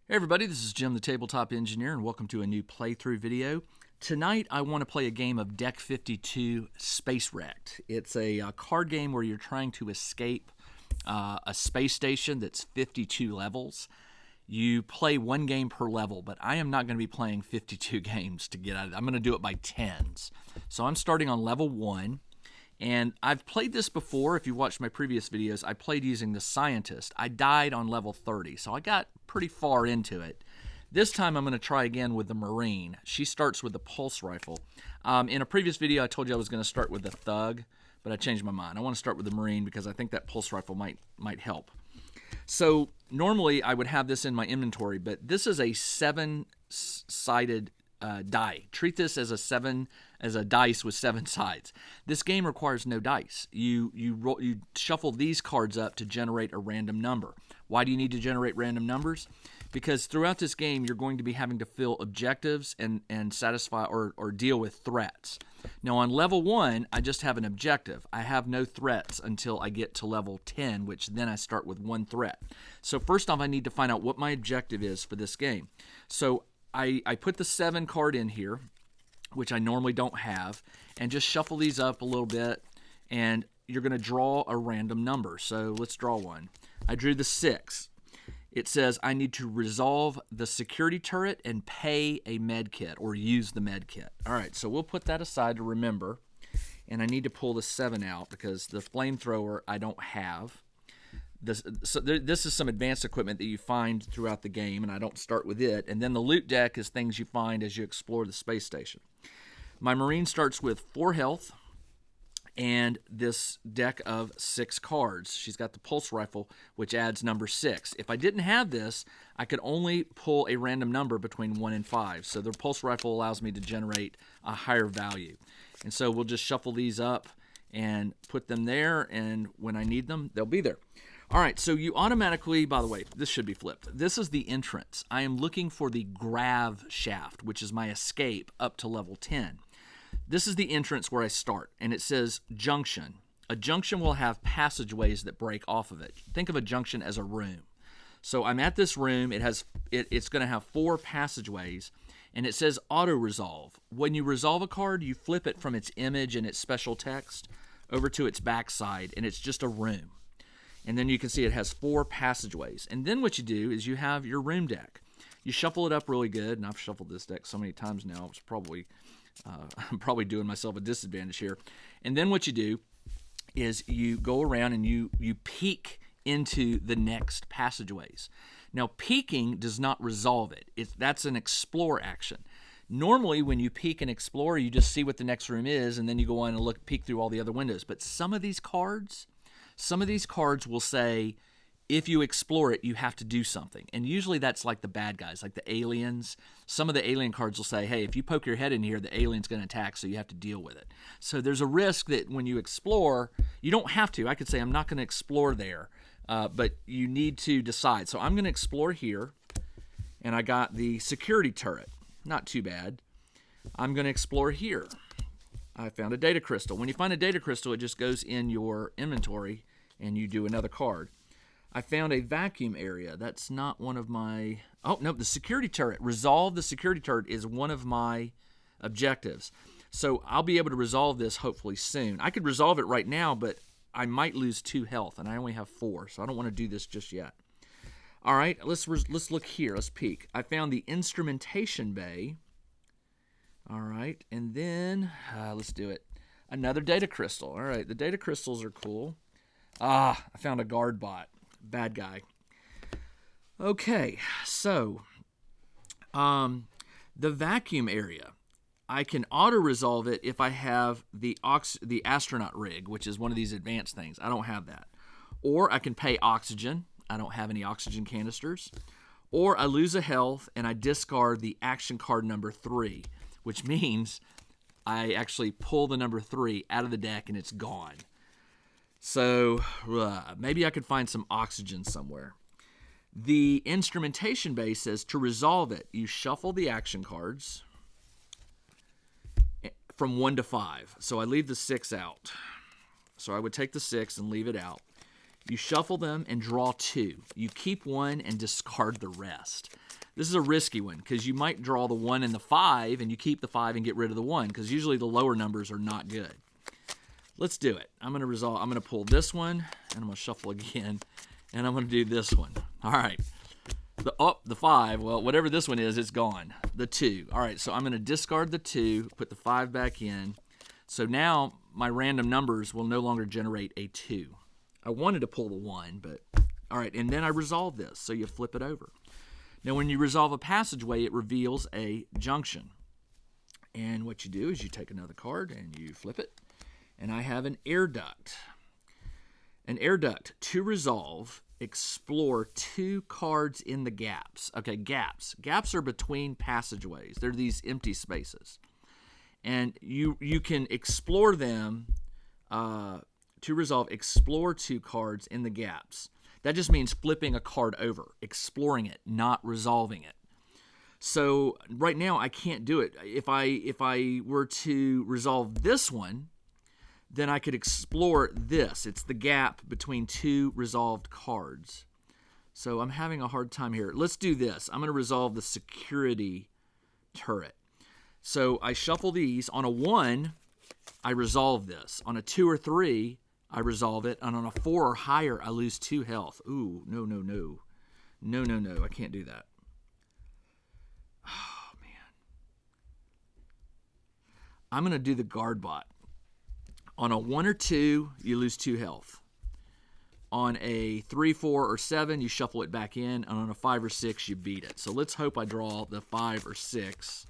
Hey everybody, this is Jim the Tabletop Engineer and welcome to a new playthrough video. Tonight I want to play a game of Deck 52 Space Wrecked. It's a card game where you're trying to escape a space station that's 52 levels. You play one game per level, but I am not going to be playing 52 games to get out of it. I'm going to do it by tens. So I'm starting on level 1. And I've played this before. If you watched my previous videos, I played using the Scientist. I died on level 30, so I got pretty far into it. This time I'm going to try again with the Marine. She starts with the Pulse Rifle. In a previous video, I told you I was going to start with the Thug, but I changed my mind. I want to start with the Marine because I think that Pulse Rifle might help. So normally I would have this in my inventory, but this is a 7-sided die. Treat this as a dice with 7 sides. This game requires no dice. You shuffle these cards up to generate a random number. Why do you need to generate random numbers? Because throughout this game you're going to be having to fill objectives and satisfy or deal with threats. Now on level 1 I just have an objective. I have no threats until I get to level 10, which then I start with 1 threat. So first off I need to find out what my objective is for this game. So I put the 7 card in here, which I normally don't have, and just shuffle these up a little bit, and you're going to draw a random number. So let's draw one. I drew the 6. It says I need to resolve the security turret and pay a med kit or use the med kit. All right, so we'll put that aside to remember, and I need to pull the 7 out because the flamethrower I don't have. This is some advanced equipment that you find throughout the game, and I don't start with it. And then the loot deck is things you find as you explore the space station. My Marine starts with 4 health and this deck of 6 cards. She's got the Pulse Rifle, which adds number 6. If I didn't have this, I could only pull a random number between 1 and 5. So the Pulse Rifle allows me to generate a higher value. And so we'll just shuffle these up and put them there, and when I need them, they'll be there. All right, so you automatically, by the way, this should be flipped. This is the entrance. I am looking for the grav shaft, which is my escape up to level 10. This is the entrance where I start, and it says junction. A junction will have passageways that break off of it. Think of a junction as a room. So I'm at this room. It's going to have 4 passageways, and it says auto-resolve. When you resolve a card, you flip it from its image and its special text over to its backside, and it's just a room. And then you can see it has 4 passageways. And then what you do is you have your room deck. You shuffle it up really good, and I've shuffled this deck so many times now, it's probably I'm probably doing myself a disadvantage here. And then what you do is you go around and you peek into the next passageways. Now, peeking does not resolve it. That's an explore action. Normally, when you peek and explore, you just see what the next room is, and then you go on and peek through all the other windows. But some of these cards will say, if you explore it, you have to do something. And usually that's like the bad guys, like the aliens. Some of the alien cards will say, hey, if you poke your head in here, the alien's going to attack, so you have to deal with it. So there's a risk that when you explore, you don't have to. I could say I'm not going to explore there, but you need to decide. So I'm going to explore here, and I got the security turret. Not too bad. I'm going to explore here. I found a data crystal. When you find a data crystal, it just goes in your inventory, and you do another card. I found a vacuum area. That's not one of my... Oh, no, the security turret. Resolve the security turret is one of my objectives. So I'll be able to resolve this hopefully soon. I could resolve it right now, but I might lose 2 health, and I only have 4, so I don't want to do this just yet. All right, let's look here. Let's peek. I found the instrumentation bay. All right, and then let's do it. Another data crystal. All right, the data crystals are cool. I found a guard bot. Bad guy. Okay, so the vacuum area. I can auto-resolve it if I have the astronaut rig, which is one of these advanced things. I don't have that. Or I can pay oxygen. I don't have any oxygen canisters. Or I lose a health and I discard the action card number 3, which means I actually pull the number 3 out of the deck and it's gone. So maybe I could find some oxygen somewhere. The instrumentation bay says to resolve it, you shuffle the action cards from 1 to 5. So I leave the 6 out. So I would take the 6 and leave it out. You shuffle them and draw 2. You keep 1 and discard the rest. This is a risky one because you might draw the 1 and the 5, and you keep the 5 and get rid of the 1 because usually the lower numbers are not good. Let's do it. I'm going to pull this one, and I'm going to shuffle again, and I'm going to do this one. All right. The 5, well, whatever this one is, it's gone. The 2. All right, so I'm going to discard the 2, put the 5 back in. So now my random numbers will no longer generate a 2. I wanted to pull the 1, but all right, and then I resolve this, so you flip it over. Now, when you resolve a passageway, it reveals a junction. And what you do is you take another card and you flip it. And I have an air duct. An air duct. To resolve, explore 2 cards in the gaps. Okay, gaps. Gaps are between passageways. They're these empty spaces. And you can explore them. To resolve, explore 2 cards in the gaps. That just means flipping a card over, exploring it, not resolving it. So right now I can't do it. If I were to resolve this one, then I could explore this. It's the gap between 2 resolved cards. So I'm having a hard time here. Let's do this. I'm going to resolve the security turret. So I shuffle these. On a 1, I resolve this. On a 2 or 3, I resolve it, and on a 4 or higher, I lose 2 health. Ooh, no. No, I can't do that. Oh, man. I'm going to do the guard bot. On a 1 or 2, you lose 2 health. On a 3, 4, or 7, you shuffle it back in, and on a 5 or 6, you beat it. So let's hope I draw the 5 or 6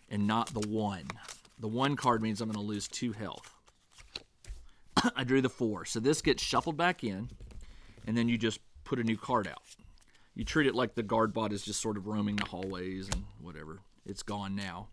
and not the 1. The 1 card means I'm going to lose 2 health. I drew the 4. So this gets shuffled back in, and then you just put a new card out. You treat it like the guard bot is just sort of roaming the hallways and whatever. It's gone now.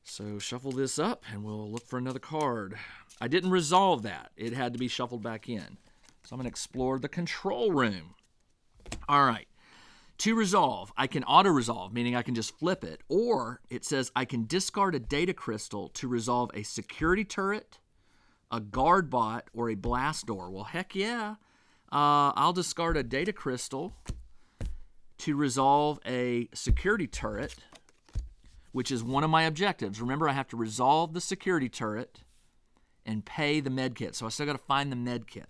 So shuffle this up, and we'll look for another card. I didn't resolve that. It had to be shuffled back in. So I'm going to explore the control room. All right. To resolve, I can auto-resolve, meaning I can just flip it, or it says I can discard a data crystal to resolve a security turret, a guard bot, or a blast door. Well, heck yeah. I'll discard a data crystal to resolve a security turret, which is one of my objectives. Remember, I have to resolve the security turret and pay the med kit. So I still got to find the med kit.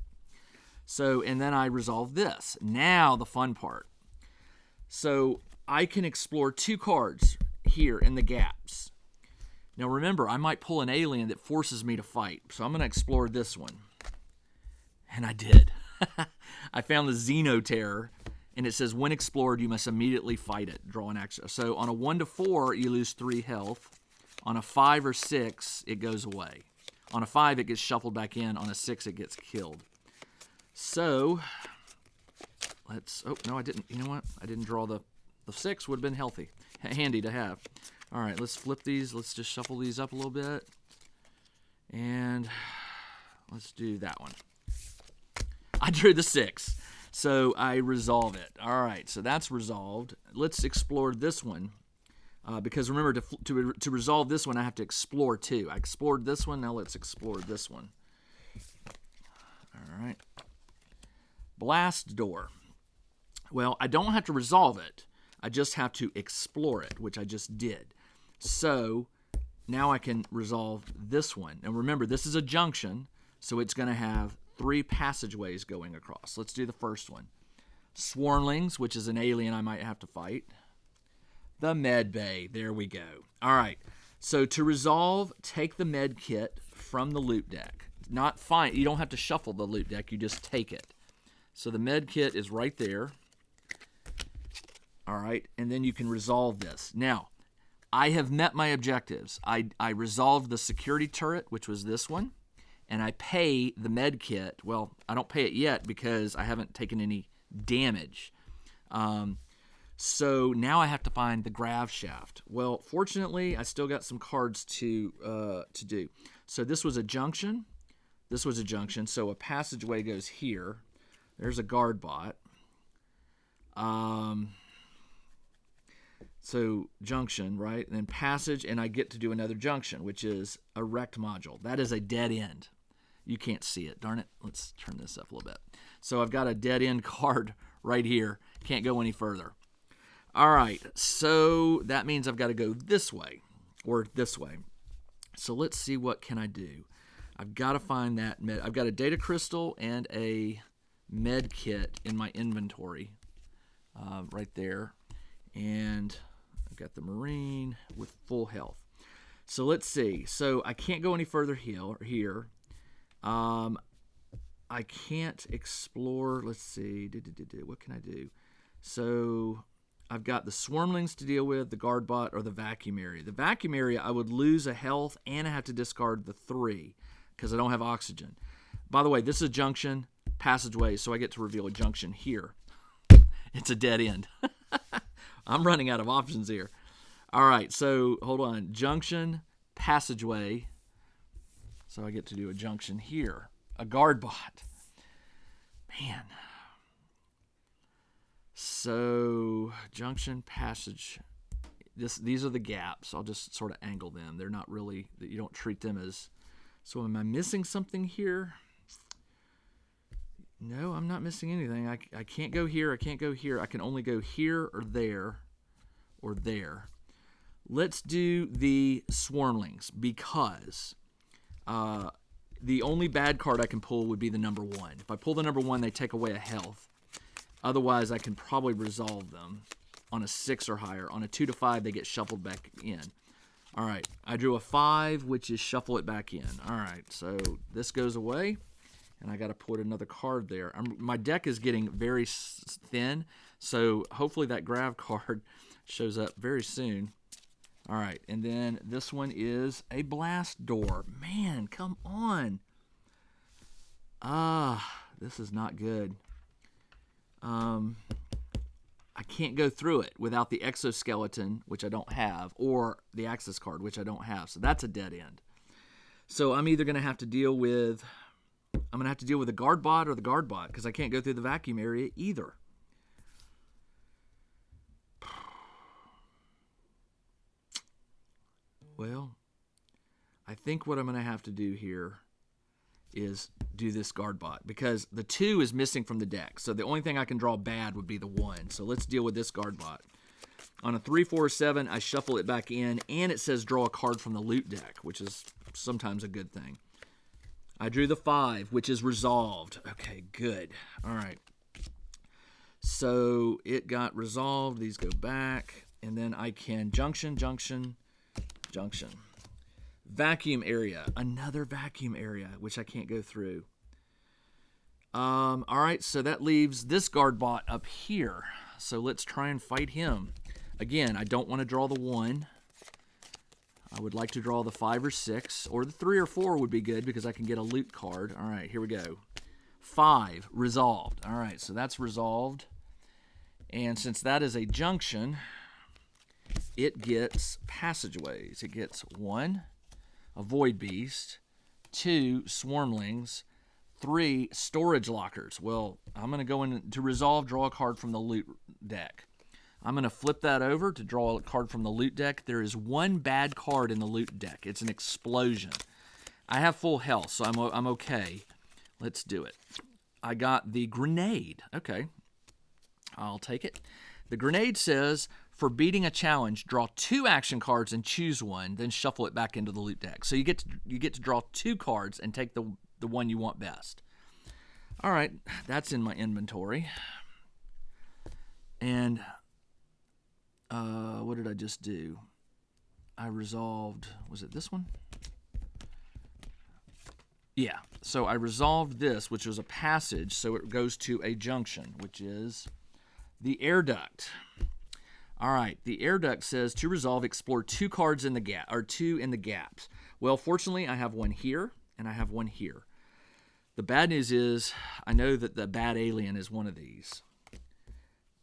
So, and then I resolve this. Now the fun part. So I can explore 2 cards here in the gaps. Now remember, I might pull an alien that forces me to fight. So I'm going to explore this one. And I did. I found the Xenoterror, and it says when explored, you must immediately fight it. Draw an action. So on a 1 to 4, you lose 3 health. On a 5 or 6, it goes away. On a 5, it gets shuffled back in. On a 6, it gets killed. So let's, oh, no, I didn't. You know what? I didn't draw the 6. Would have been handy to have. All right, let's flip these. Let's just shuffle these up a little bit. And let's do that one. I drew the 6. So I resolve it. All right, so that's resolved. Let's explore this one. Because remember, to resolve this one, I have to explore 2. I explored this one. Now let's explore this one. All right. Blast door. Well, I don't have to resolve it. I just have to explore it, which I just did. So now I can resolve this one. And remember, this is a junction, so it's going to have 3 passageways going across. Let's do the first one. Swarmlings, which is an alien I might have to fight. The med bay. There we go. All right. So to resolve, take the med kit from the loot deck. Not find. You don't have to shuffle the loot deck. You just take it. So the med kit is right there. All right. And then you can resolve this. Now, I have met my objectives. I resolved the security turret, which was this one. And I pay the med kit. Well, I don't pay it yet because I haven't taken any damage. So now I have to find the grav shaft. Well, fortunately, I still got some cards to do. So this was a junction. This was a junction. So a passageway goes here. There's a guard bot. So junction, right? And then passage, and I get to do another junction, which is a rect module. That is a dead end. You can't see it. Darn it. Let's turn this up a little bit. So I've got a dead end card right here. Can't go any further. All right, so that means I've got to go this way or this way. So let's see, what can I do? I've got to find that med. I've got a data crystal and a med kit in my inventory right there. And I've got the Marine with full health. So let's see. So I can't go any further here. I can't explore. Let's see. What can I do? So I've got the Swarmlings to deal with, the guard bot, or the vacuum area. The vacuum area, I would lose a health, and I have to discard the 3 because I don't have oxygen. By the way, this is a junction passageway, so I get to reveal a junction here. It's a dead end. I'm running out of options here. All right, so hold on. Junction, passageway. So I get to do a junction here. A guard bot. Man. So junction, passage. These are the gaps. I'll just sort of angle them. They're not really, you don't treat them as. So am I missing something here? No, I'm not missing anything. I can't go here. I can't go here. I can only go here or there or there. Let's do the Swarmlings because the only bad card I can pull would be the number 1. If I pull the number 1, they take away a health. Otherwise, I can probably resolve them on a 6 or higher. On a 2 to 5, they get shuffled back in. All right, I drew a 5, which is shuffle it back in. All right, so this goes away, and I got to put another card there. My deck is getting very thin, so hopefully that grav card shows up very soon. All right, and then this one is a blast door. Man, come on. This is not good. I can't go through it without the exoskeleton, which I don't have, or the access card, which I don't have. So that's a dead end. So I'm either going to have to deal with, the guard bot or the guard bot because I can't go through the vacuum area either. Well, I think what I'm going to have to do here is do this guard bot because the 2 is missing from the deck. So the only thing I can draw bad would be the 1. So let's deal with this guard bot. On a 3, 4, 7, I shuffle it back in, and it says draw a card from the loot deck, which is sometimes a good thing. I drew the 5, which is resolved. Okay, good. All right. So it got resolved. These go back, and then I can junction. Vacuum area, another vacuum area, which I can't go through. All right, so that leaves this guard bot up here. So let's try and fight him. Again, I don't want to draw the 1. I would like to draw the 5 or 6, or the 3 or 4 would be good because I can get a loot card. All right, here we go. 5, resolved. All right, so that's resolved. And since that is a junction, it gets passageways. It gets 1, a void beast, 2, swarmlings, 3, storage lockers. Well, I'm going to go in to resolve, draw a card from the loot deck. I'm going to flip that over to draw a card from the loot deck. There is 1 bad card in the loot deck. It's an explosion. I have full health, so I'm okay. Let's do it. I got the grenade. Okay, I'll take it. The grenade says, for beating a challenge, draw 2 action cards and choose 1, then shuffle it back into the loot deck. So you get to draw 2 cards and take the one you want best. All right, that's in my inventory. And what did I just do? I resolved, was it this one? Yeah, so I resolved this, which was a passage, so it goes to a junction, which is the air duct. All right, the air duct says to resolve, explore 2 cards in the gap, or 2 in the gaps. Well, fortunately, I have 1 here and I have 1 here. The bad news is I know that the bad alien is one of these.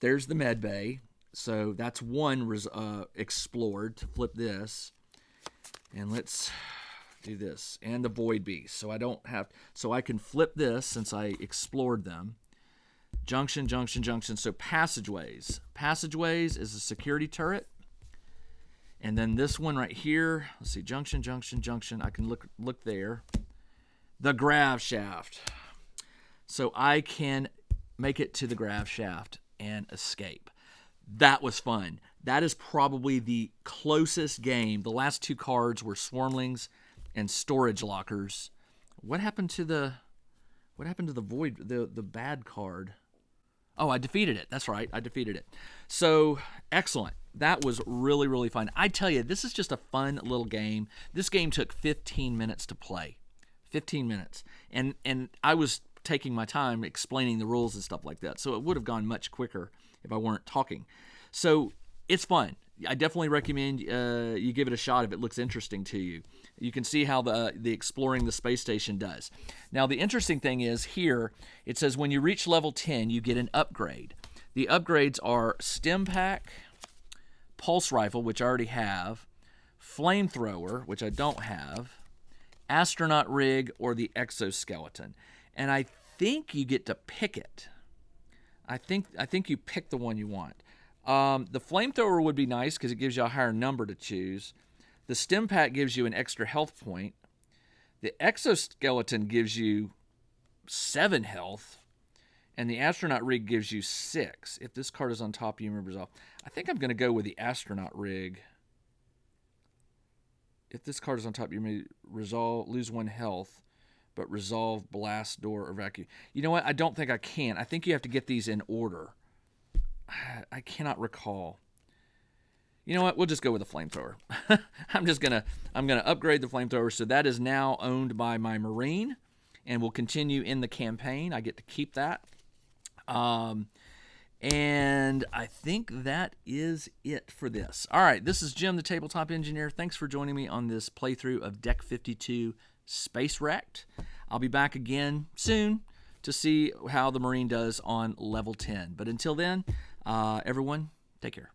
There's the med bay, so that's 1 explored. To flip this, and let's do this, and the void beast. So I can flip this since I explored them. Junction. So passageways. Passageways is a security turret. And then this one right here, let's see, junction. I can look there. The grav shaft. So I can make it to the grav shaft and escape. That was fun. That is probably the closest game. The last two cards were Swarmlings and Storage Lockers. What happened to the void, the bad card? Oh, I defeated it. That's right. I defeated it. So, excellent. That was really, really fun. I tell you, this is just a fun little game. This game took 15 minutes to play. 15 minutes. And I was taking my time explaining the rules and stuff like that. So it would have gone much quicker if I weren't talking. So it's fun. I definitely recommend you give it a shot if it looks interesting to you. You can see how the exploring the space station does. Now, the interesting thing is here, it says when you reach level 10, you get an upgrade. The upgrades are Stim Pack, Pulse Rifle, which I already have, Flamethrower, which I don't have, Astronaut Rig, or the Exoskeleton. And I think you get to pick it. I think you pick the one you want. The Flamethrower would be nice because it gives you a higher number to choose. The Stim Pack gives you an extra health point. The Exoskeleton gives you 7 health. And the Astronaut Rig gives you 6. If this card is on top, you remember resolve. I think I'm going to go with the Astronaut Rig. If this card is on top, you may lose 1 health, but resolve, blast, door, or vacuum. You know what? I don't think I can. I think you have to get these in order. I cannot recall. You know what? We'll just go with the Flamethrower. I'm gonna upgrade the Flamethrower, so that is now owned by my Marine, and will continue in the campaign. I get to keep that. And I think that is it for this. All right, this is Jim, the Tabletop Engineer. Thanks for joining me on this playthrough of Deck 52 Space Wrecked. I'll be back again soon to see how the Marine does on level 10. But until then, everyone, take care.